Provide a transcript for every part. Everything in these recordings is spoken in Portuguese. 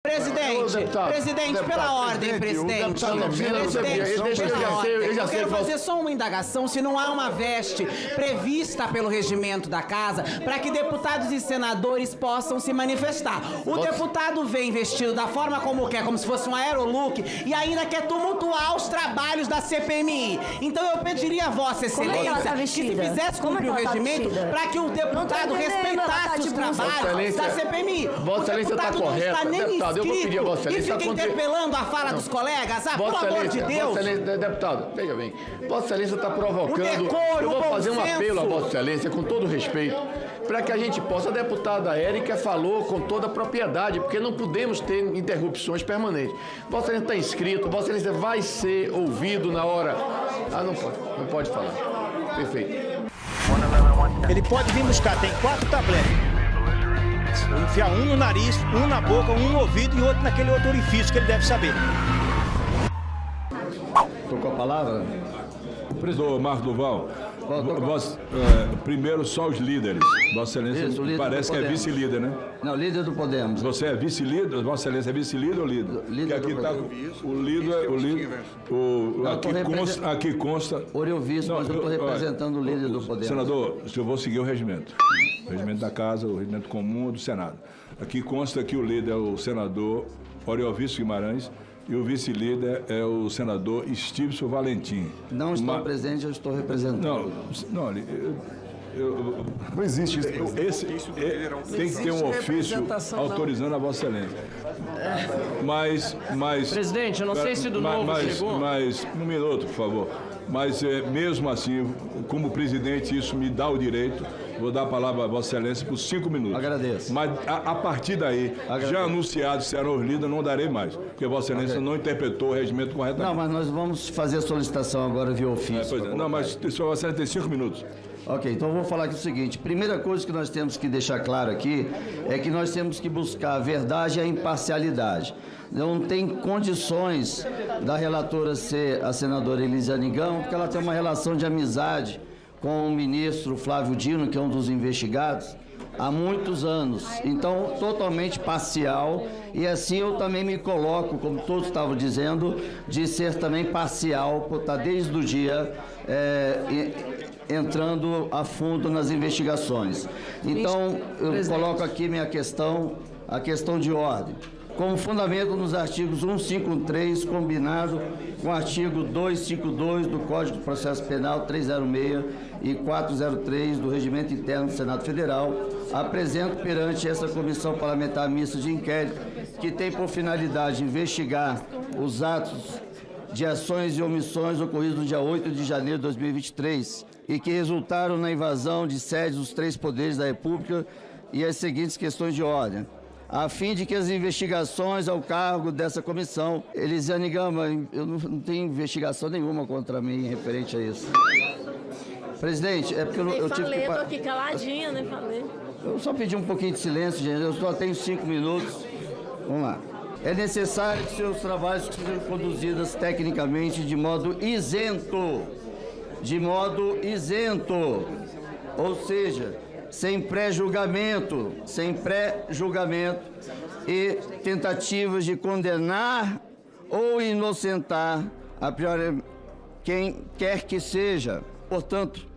Presidente, pela ordem, presidente. Eu quero fazer só uma indagação se não há uma veste prevista pelo regimento da casa para que deputados e senadores possam se manifestar. O deputado vem vestido da forma como quer, como se fosse um aerolook, e ainda quer tumultuar os trabalhos da CPMI. Então eu pediria a Vossa Excelência que se fizesse cumprir o regimento para que o deputado respeitasse os trabalhos da CPMI. Vossa Excelência está correta. Deputado, eu vou pedir a Vossa Excelência... E fica interpelando a fala dos colegas, pelo amor de Deus. Deputado, veja bem, Vossa Excelência está provocando... Eu vou fazer um apelo a Vossa Excelência, com todo respeito, para que a gente possa... A deputada Érica falou com toda a propriedade, porque não podemos ter interrupções permanentes. Vossa Excelência está inscrito, Vossa Excelência vai ser ouvido na hora... não pode falar. Perfeito. Ele pode vir buscar, tem 4 tabletes. Enfiar um no nariz, um na boca, um no ouvido e outro naquele outro orifício que ele deve saber. Estou com a palavra. Presidente Marcos Duval, primeiro só os líderes. Vossa Excelência Isso, parece que é vice-líder, né? Não, líder do Podemos. Você é vice-líder? Vossa Excelência é vice-líder ou líder? Líder aqui do tá Podemos. o líder, aqui consta... Eu vice, mas eu estou representando o líder do Podemos. Senador, eu vou seguir o regimento. O regimento da Casa, o regimento comum do Senado. Aqui consta que o líder é o senador Oriovício Guimarães e o vice-líder é o senador Estíbio Valentim. Não estou presente, eu estou representando. Não, não existe isso. Tem que ter um ofício autorizando a Vossa Excelência. Mas... Presidente, eu não sei se do novo chegou. Mas, um minuto, por favor. Mas, mesmo assim, como presidente, isso me dá o direito. Vou dar a palavra a Vossa Excelência por 5 minutos. Agradeço. Mas, a partir daí, já anunciado se eram os líderes, não darei mais. Porque Vossa Excelência não interpretou o regimento corretamente. Não, mas nós vamos fazer a solicitação agora via ofício. Não, mas Vossa Excelência tem 5 minutos. Ok, então eu vou falar aqui o seguinte. Primeira coisa que nós temos que deixar claro aqui é que nós temos que buscar a verdade e a imparcialidade. Não tem condições da relatora ser a senadora Elisiane Gama, porque ela tem uma relação de amizade com o ministro Flávio Dino, que é um dos investigados, há muitos anos. Então, totalmente parcial, e assim eu também me coloco, como todos estavam dizendo, de ser também parcial, por estar desde o dia entrando a fundo nas investigações. Então, eu coloco aqui a questão de ordem. Como fundamento nos artigos 153, combinado com o artigo 252 do Código de Processo Penal 306 e 403 do Regimento Interno do Senado Federal, apresento perante essa Comissão Parlamentar Mista de Inquérito, que tem por finalidade investigar os atos de ações e omissões ocorridos no dia 8 de janeiro de 2023 e que resultaram na invasão de sedes dos 3 poderes da República e as seguintes questões de ordem. A fim de que as investigações ao cargo dessa comissão... Elisiane Gama, eu não tenho investigação nenhuma contra mim referente a isso. Presidente, é porque eu tive que... Eu tô aqui caladinha, né? Falei. Eu só pedi um pouquinho de silêncio, gente. Eu só tenho 5 minutos. Vamos lá. É necessário que seus trabalhos sejam conduzidos tecnicamente de modo isento. De modo isento. Ou seja... sem pré-julgamento e tentativas de condenar ou inocentar a priori quem quer que seja. Portanto,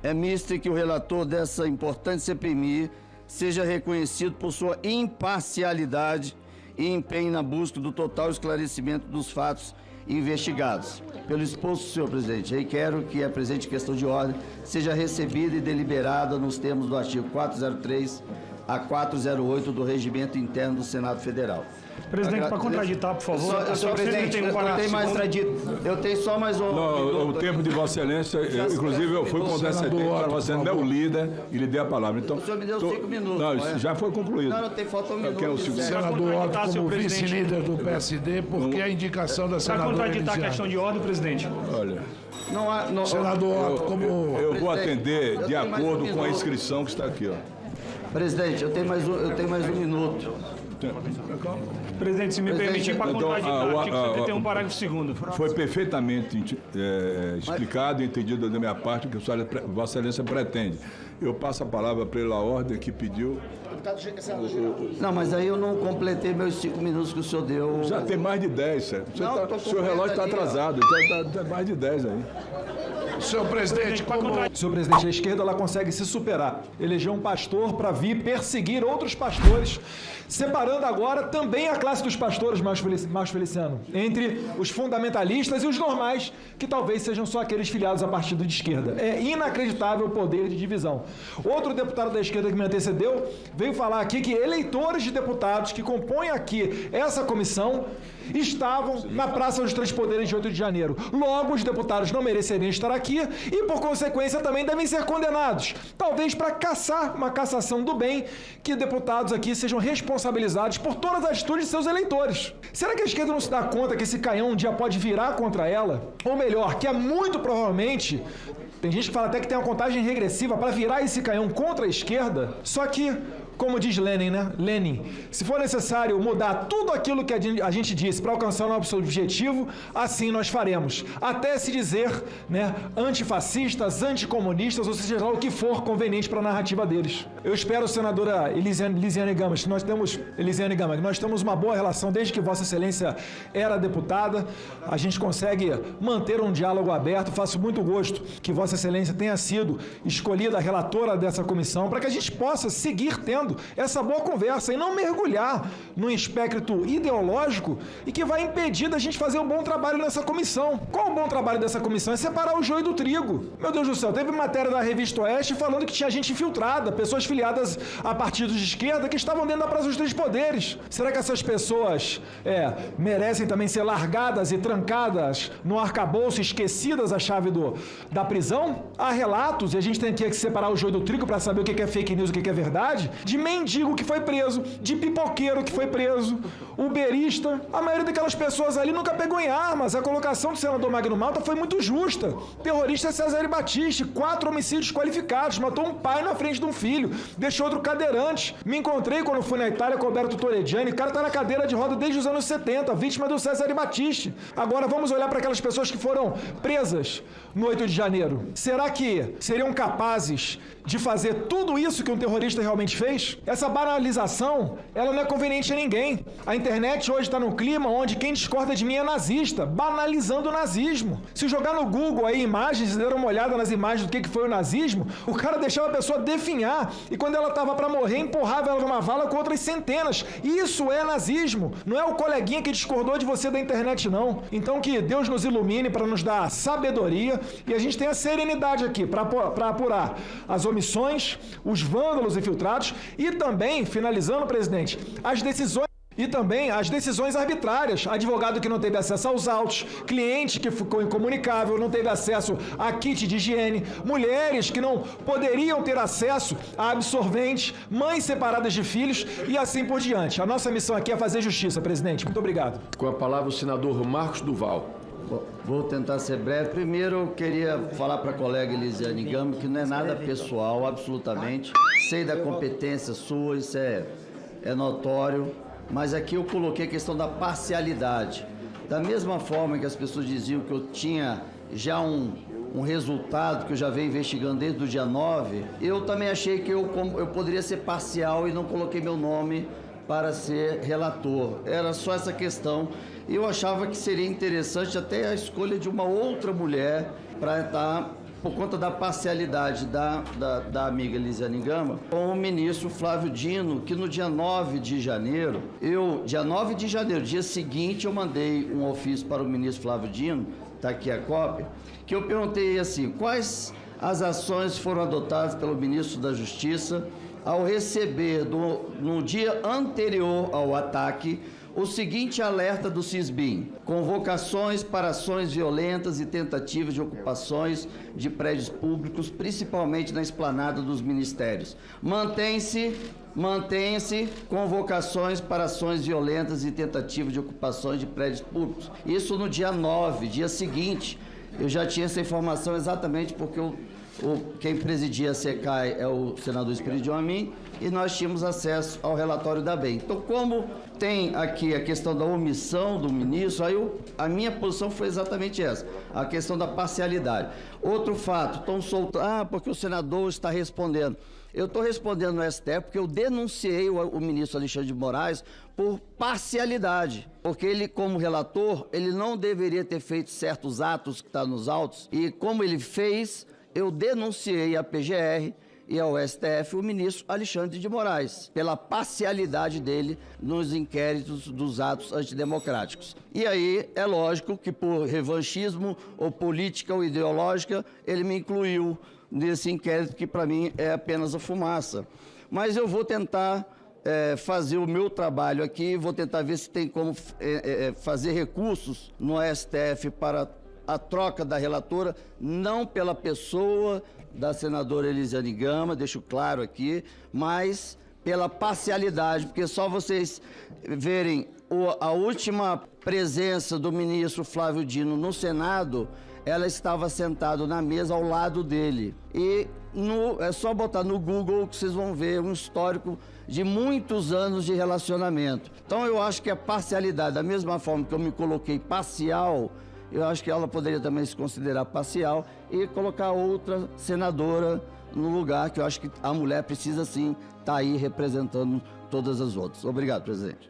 é misto que o relator dessa importante CPMI seja reconhecido por sua imparcialidade e empenho na busca do total esclarecimento dos fatos investigados. Pelo exposto, senhor presidente, requero que a presente questão de ordem seja recebida e deliberada nos termos do artigo 403 a 408 do Regimento Interno do Senado Federal. Presidente, para contraditar, por favor. Eu tenho só mais um... Não, o tempo de Vossa Excelência, inclusive eu fui com Vossa Excelência, não é o líder, e lhe dei a palavra. Então, o senhor me deu 5 minutos. Não, já foi concluído. Não, tem falta 1 minuto. Senador Otto como vice-líder do PSD, porque a indicação da senadora Para contraditar a questão de ordem, presidente. Olha... Senador Otto como... Eu vou atender de acordo com a inscrição que está aqui, ó. Presidente, eu tenho mais 1 minuto. Presidente, se me permitir, para contraditar, artigo 71, parágrafo 2º. Foi perfeitamente explicado e entendido da minha parte o que Vossa Excelência pretende. Eu passo a palavra pela ordem que pediu. Não, mas aí eu não completei meus 5 minutos que o senhor deu. Já tem mais de 10, Sérgio. Não, seu relógio está atrasado, então tá mais de 10 aí. Senhor presidente, Senhor presidente, a esquerda ela consegue se superar. Eleger um pastor para vir perseguir outros pastores, separando agora também a classe dos pastores, Márcio Feliciano, entre os fundamentalistas e os normais, que talvez sejam só aqueles filiados a partido de esquerda. É inacreditável o poder de divisão. Outro deputado da esquerda que me antecedeu veio falar aqui que eleitores de deputados que compõem aqui essa comissão estavam na Praça dos Três Poderes de 8 de janeiro. Logo, os deputados não mereceriam estar aqui e, por consequência, também devem ser condenados. Talvez para caçar uma cassação do bem, que deputados aqui sejam responsabilizados por todas as atitudes de seus eleitores. Será que a esquerda não se dá conta que esse canhão um dia pode virar contra ela? Ou melhor, que é muito provavelmente... Tem gente que fala até que tem uma contagem regressiva para virar esse canhão contra a esquerda. Só que, como diz Lenin, né? Lenin, se for necessário mudar tudo aquilo que a gente disse para alcançar o nosso objetivo, assim nós faremos. Até se dizer, né, antifascistas, anticomunistas, ou seja lá o que for conveniente para a narrativa deles. Eu espero, senadora Elisiane Gama, que nós temos uma boa relação desde que Vossa Excelência era deputada. A gente consegue manter um diálogo aberto. Faço muito gosto que Vossa Excelência tenha sido escolhida a relatora dessa comissão, para que a gente possa seguir tendo essa boa conversa e não mergulhar num espectro ideológico e que vai impedir da gente fazer um bom trabalho nessa comissão. Qual o bom trabalho dessa comissão? É separar o joio do trigo. Meu Deus do céu, teve matéria da Revista Oeste falando que tinha gente infiltrada, pessoas filiadas a partidos de esquerda que estavam dentro da Praça dos Três Poderes. Será que essas pessoas merecem também ser largadas e trancadas no arcabouço, esquecidas a chave da prisão? Há relatos, e a gente tem que separar o joio do trigo para saber o que é fake news e o que é verdade, de mendigo que foi preso, de pipoqueiro que foi preso, uberista. A maioria daquelas pessoas ali nunca pegou em armas. A colocação do senador Magno Malta foi muito justa. Terrorista é Cesare Battisti, 4 homicídios qualificados, matou um pai na frente de um filho, deixou outro cadeirante. Me encontrei quando fui na Itália com o Alberto Torregiani, o cara tá na cadeira de roda desde os anos 70, vítima do Cesare Battisti. Agora vamos olhar para aquelas pessoas que foram presas no 8 de janeiro. Será que seriam capazes de fazer tudo isso que um terrorista realmente fez? Essa banalização, ela não é conveniente a ninguém. A internet hoje está num clima onde quem discorda de mim é nazista, banalizando o nazismo. Se jogar no Google aí imagens, deram uma olhada nas imagens do que foi o nazismo, o cara deixava a pessoa definhar e quando ela estava para morrer, empurrava ela numa vala com outras centenas. Isso é nazismo. Não é o coleguinha que discordou de você da internet, não. Então que Deus nos ilumine para nos dar sabedoria e a gente tenha serenidade aqui para apurar as omissões, os vândalos infiltrados e também, finalizando, presidente, as decisões arbitrárias. Advogado que não teve acesso aos autos, cliente que ficou incomunicável, não teve acesso a kit de higiene, mulheres que não poderiam ter acesso a absorventes, mães separadas de filhos e assim por diante. A nossa missão aqui é fazer justiça, presidente. Muito obrigado. Com a palavra o senador Marcos Duval. Vou tentar ser breve. Primeiro, eu queria falar para a colega Elisiane Gama que não é nada pessoal, absolutamente. Sei da competência sua, isso é notório. Mas aqui eu coloquei a questão da parcialidade. Da mesma forma que as pessoas diziam que eu tinha já um resultado que eu já venho investigando desde o dia 9, eu também achei que eu poderia ser parcial e não coloquei meu nome para ser relator. Era só essa questão. Eu achava que seria interessante até a escolha de uma outra mulher para estar, por conta da parcialidade da amiga Elisiane Gama, com o ministro Flávio Dino, que no dia 9 de janeiro, dia seguinte, eu mandei um ofício para o ministro Flávio Dino, está aqui a cópia, que eu perguntei assim, quais as ações foram adotadas pelo ministro da Justiça ao receber, no dia anterior ao ataque, o seguinte alerta do Sisbin: convocações para ações violentas e tentativas de ocupações de prédios públicos, principalmente na esplanada dos ministérios. Mantém-se convocações para ações violentas e tentativas de ocupações de prédios públicos. Isso no dia 9, dia seguinte. Eu já tinha essa informação exatamente porque eu quem presidia a SECAI é o senador Espiridião Amin, e nós tínhamos acesso ao relatório da BEM. Então, como tem aqui a questão da omissão do ministro, aí a minha posição foi exatamente essa, a questão da parcialidade. Outro fato, estão soltando, porque o senador está respondendo. Eu estou respondendo no STF porque eu denunciei o ministro Alexandre de Moraes por parcialidade, porque ele, como relator, ele não deveria ter feito certos atos que estão nos autos, e como ele fez, eu denunciei à PGR e ao STF o ministro Alexandre de Moraes, pela parcialidade dele nos inquéritos dos atos antidemocráticos. E aí, é lógico que por revanchismo, ou política ou ideológica, ele me incluiu nesse inquérito que para mim é apenas a fumaça. Mas eu vou tentar fazer o meu trabalho aqui, vou tentar ver se tem como fazer recursos no STF para a troca da relatora, não pela pessoa da senadora Elisiane Gama, deixo claro aqui, mas pela parcialidade, porque só vocês verem a última presença do ministro Flávio Dino no Senado, ela estava sentada na mesa ao lado dele. E é só botar no Google que vocês vão ver um histórico de muitos anos de relacionamento. Então eu acho que a parcialidade, da mesma forma que eu me coloquei parcial, eu acho que ela poderia também se considerar parcial e colocar outra senadora no lugar, que eu acho que a mulher precisa sim estar aí representando todas as outras. Obrigado, presidente.